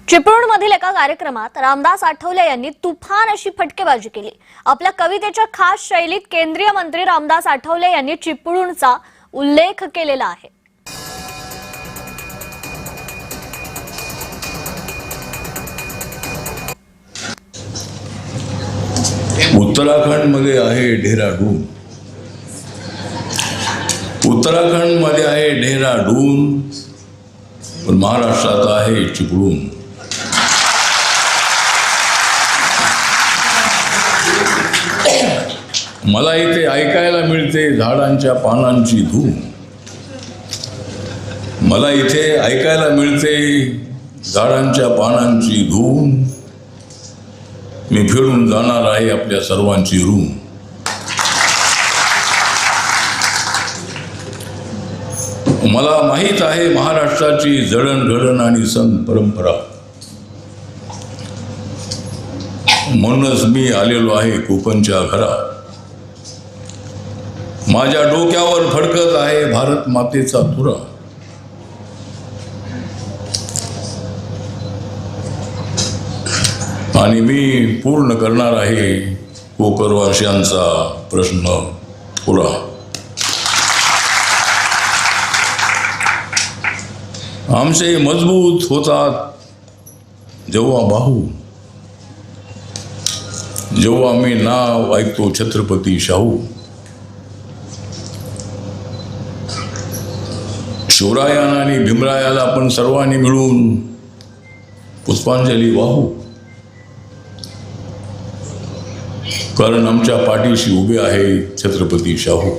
चिपळूणमधील एका कार्यक्रमात रामदास आठवले यांनी तुफान अशी फटकेबाजी केली। आपल्या कवितेच्या खास शैलीत केंद्रीय मंत्री रामदास आठवले यांनी चिपळूणचा उल्लेख केलेला आहे। उत्तराखंड मध्ये आहे डेहराडून, उत्तराखंड मध्ये आहे डेहराडून, पण महाराष्ट्रात आहे चिपळूण। मला इथे ऐकायला मिळते झाडांच्या पानांची धूम, मला इथे ऐकायला मिळते झाडांच्या पानांची धूम। मी फिरून जाणार आहे आपल्या सर्वांची रूम। मला माहीत आहे महाराष्ट्राची जडणघडण आणि सण परंपरा, म्हणूनच मी आलेलो आहे कोकणच्या घरात। माझ्या डोक्यावर फडकत आहे भारत मातेचा तुरा। आणि मी पूर्ण करणार आहे कोकणवासियांचा प्रश्न पुरा। आमचे मजबूत होतात जेव्हा बाहू, जेव्हा मी नाव ऐकतो छत्रपती शाहू। शिवरायाला आणि भीमरायाला आपण सर्वांनी मिळून पुष्पांजली वाहू, कारण आमच्या पाठीशी उभे आहे छत्रपती शाहू।